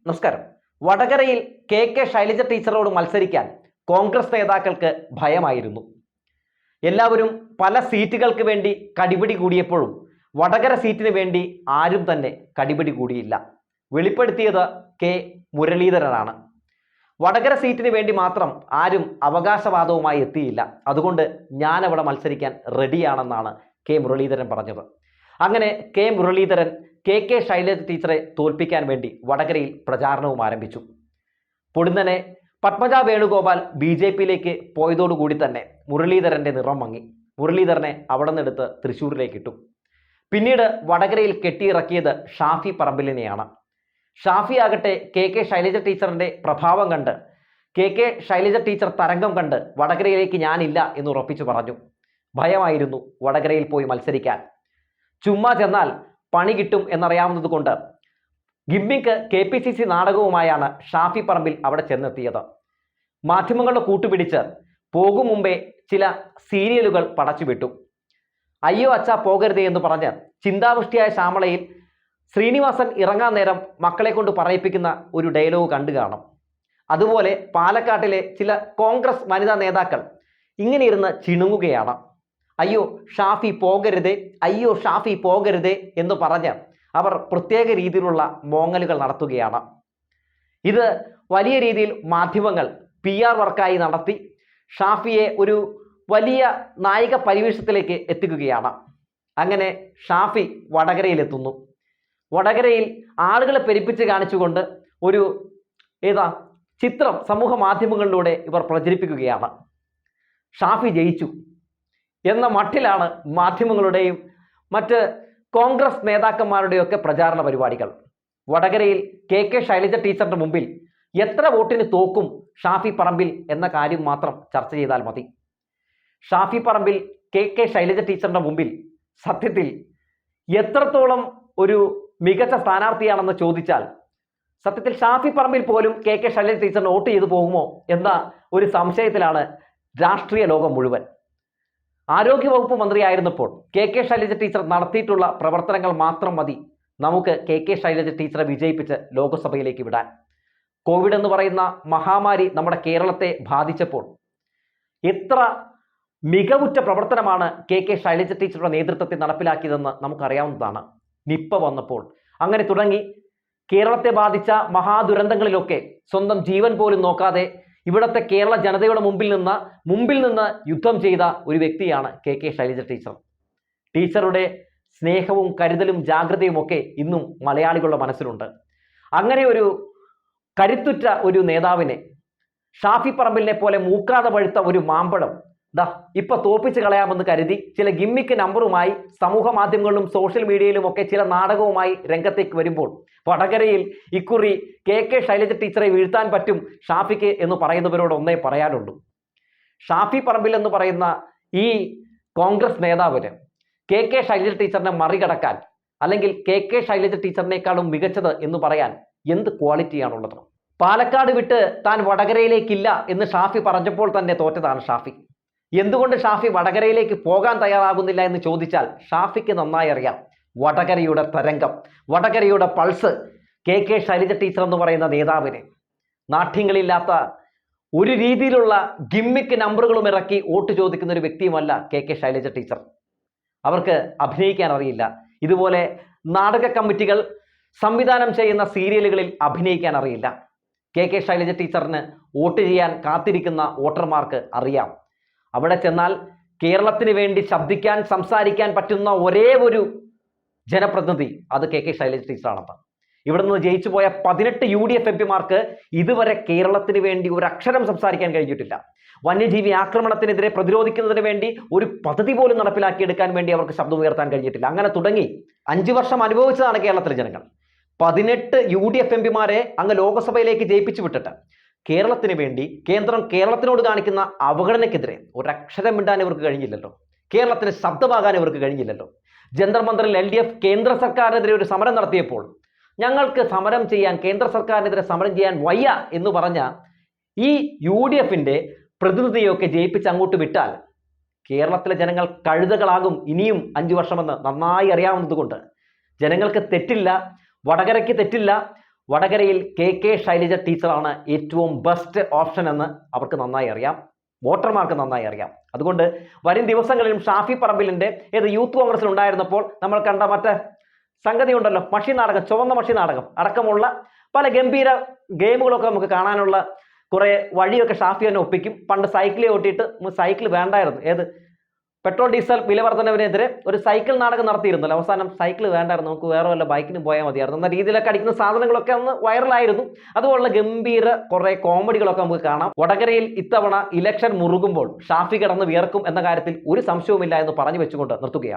നമസ്കാരം. വടകരയിൽ കെ ശൈലജ ടീച്ചറോട് മത്സരിക്കാൻ കോൺഗ്രസ് നേതാക്കൾക്ക് ഭയമായിരുന്നു. എല്ലാവരും പല സീറ്റുകൾക്ക് വേണ്ടി കടിപിടി കൂടിയപ്പോഴും വടകര സീറ്റിന് വേണ്ടി ആരും തന്നെ കടിപിടി കൂടിയില്ല. വെളിപ്പെടുത്തിയത് കെ മുരളീധരനാണ്. വടകര സീറ്റിന് വേണ്ടി മാത്രം ആരും അവകാശവാദവുമായി എത്തിയില്ല. അതുകൊണ്ട് ഞാൻ അവിടെ മത്സരിക്കാൻ റെഡിയാണെന്നാണ് കെ മുരളീധരൻ പറഞ്ഞത്. അങ്ങനെ കെ മുരളീധരൻ കെ ശൈലജ ടീച്ചറെ തോൽപ്പിക്കാൻ വേണ്ടി വടകരയിൽ പ്രചാരണവും ആരംഭിച്ചു. പൊടുന്നനെ പത്മജ വേണുഗോപാൽ BJPയിലേക്ക് പോയതോടുകൂടി തന്നെ മുരളീധരൻ്റെ നിറം മങ്ങി. മുരളീധരനെ അവിടെ നിന്നെടുത്ത് തൃശ്ശൂരിലേക്ക് ഇട്ടു. പിന്നീട് വടകരയിൽ കെട്ടിയിറക്കിയത് ഷാഫി പറമ്പിലിനെയാണ്. ഷാഫി ആകട്ടെ കെ ശൈലജ ടീച്ചറിൻ്റെ പ്രഭാവം കണ്ട്, കെ ശൈലജ ടീച്ചർ തരംഗം കണ്ട് വടകരയിലേക്ക് ഞാനില്ല എന്ന് ഉറപ്പിച്ചു പറഞ്ഞു. ഭയമായിരുന്നു വടകരയിൽ പോയി മത്സരിക്കാൻ. ചുമ്മാ ചെന്നാൽ പണി കിട്ടും എന്നറിയാവുന്നത് കൊണ്ട് ഗിമ്മിക്ക് KPCC നാടകവുമായാണ് ഷാഫി പറമ്പിൽ അവിടെ ചെന്നെത്തിയത്. മാധ്യമങ്ങളുടെ കൂട്ടുപിടിച്ച് പോകും മുമ്പേ ചില സീരിയലുകൾ പടച്ചുവിട്ടു. അയ്യോ അച്ഛാ പോകരുതേ എന്ന് പറഞ്ഞ് ചിന്താവൃഷ്ടിയായ ശ്യാമളയിൽ ശ്രീനിവാസൻ ഇറങ്ങാൻ നേരം മക്കളെ കൊണ്ട് പറയിപ്പിക്കുന്ന ഒരു ഡയലോഗ് കണ്ടു കാണും. അതുപോലെ പാലക്കാട്ടിലെ ചില കോൺഗ്രസ് വനിതാ നേതാക്കൾ ഇങ്ങനെ ഇരുന്ന് ചിണുങ്ങുകയാണ്. അയ്യോ ഷാഫി പോകരുതേ, അയ്യോ ഷാഫി പോകരുതേ എന്ന് പറഞ്ഞ് അവർ പ്രത്യേക രീതിയിലുള്ള മോങ്ങലുകൾ നടത്തുകയാണ്. ഇത് വലിയ രീതിയിൽ മാധ്യമങ്ങൾ PR വർക്കായി നടത്തി ഷാഫിയെ ഒരു വലിയ നായിക പരിവേഷത്തിലേക്ക് എത്തിക്കുകയാണ്. അങ്ങനെ ഷാഫി വടകരയിലെത്തുന്നു. വടകരയിൽ ആളുകളെ പെരുപ്പിച്ച് കാണിച്ചുകൊണ്ട് ഒരു ചിത്രം സമൂഹ മാധ്യമങ്ങളിലൂടെ ഇവർ പ്രചരിപ്പിക്കുകയാണ്. ഷാഫി ജയിച്ചു എന്ന മട്ടിലാണ് മാധ്യമങ്ങളുടെയും മറ്റ് കോൺഗ്രസ് നേതാക്കന്മാരുടെയൊക്കെ പ്രചാരണ പരിപാടികൾ. വടകരയിൽ കെ ശൈലജ ടീച്ചറിന്റെ മുമ്പിൽ എത്ര വോട്ടിന് തോക്കും ഷാഫി പറമ്പിൽ എന്ന കാര്യം മാത്രം ചർച്ച ചെയ്താൽ മതി. ഷാഫി പറമ്പിൽ കെ ശൈലജ ടീച്ചറിന്റെ മുമ്പിൽ സത്യത്തിൽ എത്രത്തോളം ഒരു മികച്ച സ്ഥാനാർത്ഥിയാണെന്ന് ചോദിച്ചാൽ സത്യത്തിൽ ഷാഫി പറമ്പിൽ പോലും കെ ശൈലജ ടീച്ചറിന് വോട്ട് ചെയ്തു പോകുമോ എന്ന ഒരു സംശയത്തിലാണ് രാഷ്ട്രീയ ലോകം മുഴുവൻ. ആരോഗ്യവകുപ്പ് മന്ത്രിയായിരുന്നപ്പോൾ കെ ശൈലജ ടീച്ചർ നടത്തിയിട്ടുള്ള പ്രവർത്തനങ്ങൾ മാത്രം മതി നമുക്ക് കെ ശൈലജ ടീച്ചറെ വിജയിപ്പിച്ച് ലോക്സഭയിലേക്ക് വിടാൻ. കോവിഡ് എന്ന് പറയുന്ന മഹാമാരി നമ്മുടെ കേരളത്തെ ബാധിച്ചപ്പോൾ എത്ര മികവുറ്റ പ്രവർത്തനമാണ് കെ ശൈലജ ടീച്ചറുടെ നേതൃത്വത്തിൽ നടപ്പിലാക്കിയതെന്ന് നമുക്കറിയാവുന്നതാണ്. നിപ്പ വന്നപ്പോൾ അങ്ങനെ തുടങ്ങി കേരളത്തെ ബാധിച്ച മഹാദുരന്തങ്ങളിലൊക്കെ സ്വന്തം ജീവൻ പോലും നോക്കാതെ ഇവിടുത്തെ കേരള ജനതയുടെ മുമ്പിൽ നിന്ന് യുദ്ധം ചെയ്ത ഒരു വ്യക്തിയാണ് കെ ശൈലജ ടീച്ചർ. ടീച്ചറുടെ സ്നേഹവും കരുതലും ജാഗ്രതയും ഒക്കെ ഇന്നും മലയാളികളുടെ മനസ്സിലുണ്ട്. അങ്ങനെ ഒരു കരുത്തുറ്റ ഒരു നേതാവിനെ ഷാഫി പറമ്പിലിനെ പോലെ മൂക്കാതെ പഴുത്ത ഒരു മാമ്പഴം ഇപ്പൊ തോപ്പിച്ച് കളയാമെന്ന് കരുതി ചില ഗിമ്മിക്ക് നമ്പറുമായി സമൂഹ മാധ്യമങ്ങളിലും സോഷ്യൽ മീഡിയയിലും ഒക്കെ ചില നാടകവുമായി രംഗത്തേക്ക് വരുമ്പോൾ വടകരയിൽ ഇക്കുറി കെ ശൈലജ ടീച്ചറെ വീഴ്ത്താൻ പറ്റും ഷാഫിക്ക് എന്ന് പറയുന്നവരോട് ഒന്നേ പറയാനുള്ളൂ. ഷാഫി പറമ്പിൽ എന്ന് പറയുന്ന ഈ കോൺഗ്രസ് നേതാവിന് കെ ശൈലജ ടീച്ചറിനെ മറികടക്കാൻ അല്ലെങ്കിൽ കെ ശൈലജ ടീച്ചറിനേക്കാളും മികച്ചത് എന്ന് പറയാൻ എന്ത് ക്വാളിറ്റിയാണുള്ളത്? പാലക്കാട് വിട്ട് താൻ വടകരയിലേക്കില്ല എന്ന് ഷാഫി പറഞ്ഞപ്പോൾ തന്നെ തോറ്റതാണ് ഷാഫി. എന്തുകൊണ്ട് ഷാഫി വടകരയിലേക്ക് പോകാൻ തയ്യാറാകുന്നില്ല എന്ന് ചോദിച്ചാൽ ഷാഫിക്ക് നന്നായി അറിയാം വടകരയുടെ തരംഗം, വടകരയുടെ പൾസ് കെ ശൈലജ ടീച്ചർ എന്ന് പറയുന്ന നേതാവിന്. നാട്യങ്ങളില്ലാത്ത ഒരു രീതിയിലുള്ള ഗിമ്മിക്ക് നമ്പറുകളും ഇറക്കി വോട്ട് ചോദിക്കുന്ന ഒരു വ്യക്തിയുമല്ല കെ ശൈലജ ടീച്ചർ. അവർക്ക് അഭിനയിക്കാൻ അറിയില്ല. ഇതുപോലെ നാടക കമ്മിറ്റികൾ സംവിധാനം ചെയ്യുന്ന സീരിയലുകളിൽ അഭിനയിക്കാൻ അറിയില്ല. കെ ശൈലജ ടീച്ചറിന് വോട്ട് ചെയ്യാൻ കാത്തിരിക്കുന്ന വോട്ടർമാർക്ക് അറിയാം. അവിടെ ചെന്നാൽ കേരളത്തിന് വേണ്ടി ശബ്ദിക്കാൻ സംസാരിക്കാൻ പറ്റുന്ന ഒരേ ഒരു ജനപ്രതിനിധി അത് കെ ശൈലജ ടീച്ചറാണെന്ന്. ഇവിടെ നിന്ന് ജയിച്ചു പോയ 18 UDF MPമാർക്ക് ഇതുവരെ കേരളത്തിന് വേണ്ടി ഒരു അക്ഷരം സംസാരിക്കാൻ കഴിഞ്ഞിട്ടില്ല. വന്യജീവി ആക്രമണത്തിനെതിരെ പ്രതിരോധിക്കുന്നതിന് വേണ്ടി ഒരു പദ്ധതി പോലും നടപ്പിലാക്കിയെടുക്കാൻ വേണ്ടി അവർക്ക് ശബ്ദമുയർത്താൻ കഴിഞ്ഞിട്ടില്ല. അങ്ങനെ തുടങ്ങി 5 വർഷം അനുഭവിച്ചതാണ് കേരളത്തിലെ ജനങ്ങൾ. 18 UDF MPമാരെ അങ്ങ് ലോക്സഭയിലേക്ക് ജയിപ്പിച്ചു വിട്ടിട്ട് കേരളത്തിന് വേണ്ടി കേരളത്തിനോട് കാണിക്കുന്ന അവഗണനയ്ക്കെതിരെ ഒരക്ഷരം മിണ്ടാൻ ഇവർക്ക് കഴിഞ്ഞില്ലല്ലോ. കേരളത്തിന് ശബ്ദമാകാൻ ഇവർക്ക് കഴിഞ്ഞില്ലല്ലോ. ജന്തർ മന്ദറിൽ LDF കേന്ദ്ര സർക്കാരിനെതിരെ ഒരു സമരം നടത്തിയപ്പോൾ ഞങ്ങൾക്ക് സമരം ചെയ്യാൻ, കേന്ദ്ര സർക്കാരിനെതിരെ സമരം ചെയ്യാൻ വയ്യ എന്ന് പറഞ്ഞ ഈ UDFന്റെ പ്രതിനിധിയൊക്കെ ജയിപ്പിച്ച് അങ്ങോട്ട് വിട്ടാൽ കേരളത്തിലെ ജനങ്ങൾ കഴുതകളാകും ഇനിയും 5 വർഷമെന്ന് നന്നായി അറിയാവുന്നത് കൊണ്ട് ജനങ്ങൾക്ക് തെറ്റില്ല, വടകരയ്ക്ക് തെറ്റില്ല, വടകരയിൽ കെ ശൈലജ ടീച്ചറാണ് ഏറ്റവും ബെസ്റ്റ് ഓപ്ഷൻ എന്ന് അവർക്ക് നന്നായി അറിയാം, വോട്ടർമാർക്ക് നന്നായി അറിയാം. അതുകൊണ്ട് വരും ദിവസങ്ങളിലും ഷാഫി പറമ്പിലിന്റെ യൂത്ത് കോൺഗ്രസിൽ ഉണ്ടായിരുന്നപ്പോൾ നമ്മൾ കണ്ട മറ്റേ സംഗതി ഉണ്ടല്ലോ, മഷി നാടകം, ചുവന്ന മഷി നാടകം അടക്കമുള്ള പല ഗംഭീര ഗെയിമുകളൊക്കെ നമുക്ക് കാണാനുള്ള കുറെ വഴിയൊക്കെ ഷാഫി തന്നെ ഒപ്പിക്കും. പണ്ട് സൈക്കിളിൽ ഓട്ടിയിട്ട് സൈക്കിൾ വേണ്ടായിരുന്നു, പെട്രോൾ ഡീസൽ വില വർധനവിനെതിരെ ഒരു സൈക്കിൾ നാടകം നടത്തിയിരുന്നല്ലോ, അവസാനം സൈക്കിൾ വേണ്ടായിരുന്നു, നമുക്ക് വേറെ വല്ല ബൈക്കിന് പോയാൽ മതിയായിരുന്നു എന്ന രീതിയിലൊക്കെ അടിക്കുന്ന സാധനങ്ങളൊക്കെ അന്ന് വൈറലായിരുന്നു. അതുപോലുള്ള ഗംഭീര കുറെ കോമഡികളൊക്കെ നമുക്ക് കാണാം. വടകരയിൽ ഇത്തവണ ഇലക്ഷൻ മുറുകുമ്പോൾ ഷാഫി കിടന്ന് വിയർക്കും എന്ന കാര്യത്തിൽ ഒരു സംശയവുമില്ല എന്ന് പറഞ്ഞു വെച്ചുകൊണ്ട് നിർത്തുകയാണ്.